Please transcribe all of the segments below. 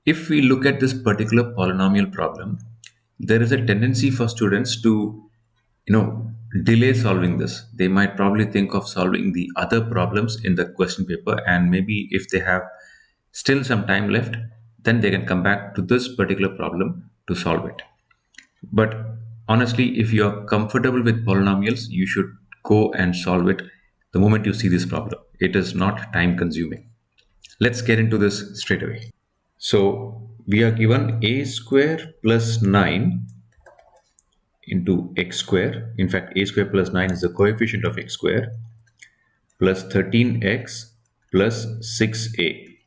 If we look at this particular polynomial problem, there is a tendency for students to, delay solving this. They might probably think of solving the other problems in the question paper, and maybe if they have still some time left, then they can come back to this particular problem to solve it. But honestly, if you are comfortable with polynomials, you should go and solve it the moment you see this problem. It is not time consuming. Let's get into this straight away. So we are given a square plus 9 into x square. In fact, a square plus 9 is the coefficient of x square, plus 13x plus 6a.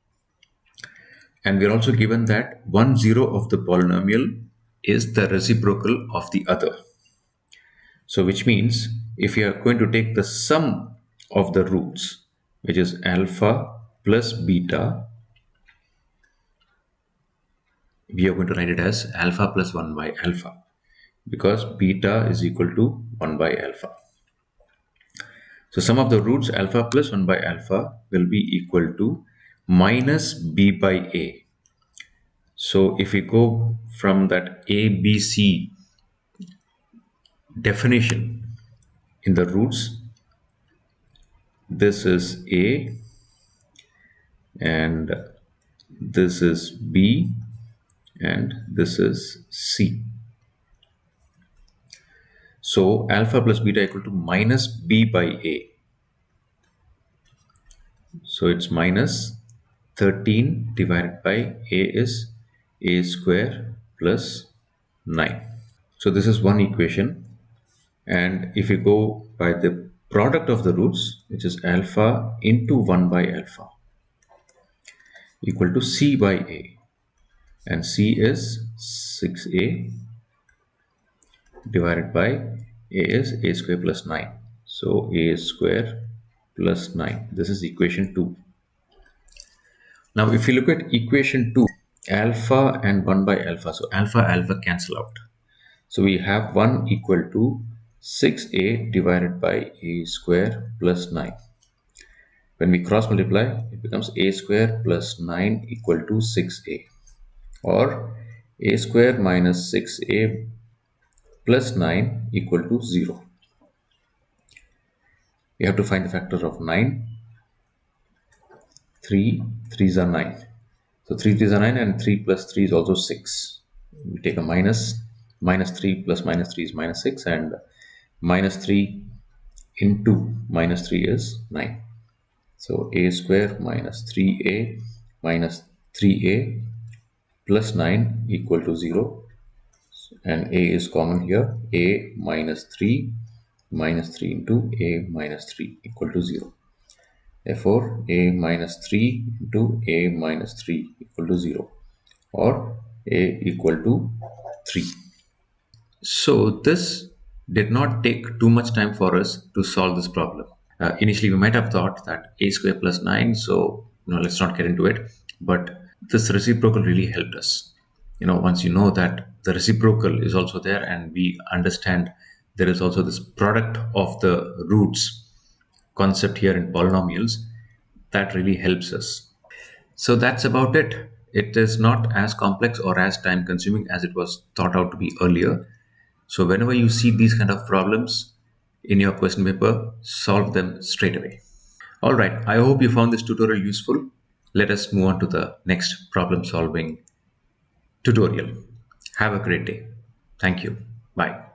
And we are also given that 1, 0 of the polynomial is the reciprocal of the other. So which means if you are going to take the sum of the roots, which is alpha plus beta, we are going to write it as alpha plus 1 by alpha, because beta is equal to 1 by alpha. So sum of the roots alpha plus 1 by alpha will be equal to minus b by a. So if we go from that a, b, c definition in the roots, this is a and this is b and this is c. So alpha plus beta equal to minus b by a. So it's minus 13 divided by a is a square plus 9. So this is one equation. And if you go by the product of the roots, which is alpha into 1 by alpha, equal to c by a. And c is 6a divided by a is a square plus 9. So a square plus 9. This is equation 2. Now if you look at equation 2, alpha and 1 by alpha, so alpha cancel out. So we have 1 equal to 6a divided by a square plus 9. When we cross multiply, it becomes a square plus 9 equal to 6a, or a square minus 6a plus 9 equal to 0. We have to find the factor of 9. 3 3s are 9. So 3 3s are 9 and 3 plus 3 is also 6. We take a minus. Minus 3 plus minus 3 is minus 6, and minus 3 into minus 3 is 9. So a square minus 3a minus 3a plus 9 equal to 0. And a is common here. A minus 3 into a minus 3 equal to 0. Therefore, a minus 3 into a minus 3 equal to 0, or a equal to 3. So this did not take too much time for us to solve this problem. Initially, we might have thought that a square plus 9, so let's not get into it. But this reciprocal really helped us. Once you know that the reciprocal is also there, and we understand there is also this product of the roots concept here in polynomials, that really helps us. So that's about it. It is not as complex or as time consuming as it was thought out to be earlier. So whenever you see these kind of problems in your question paper, solve them straight away. All right, I hope you found this tutorial useful. Let us move on to the next problem solving tutorial. Have a great day. Thank you. Bye.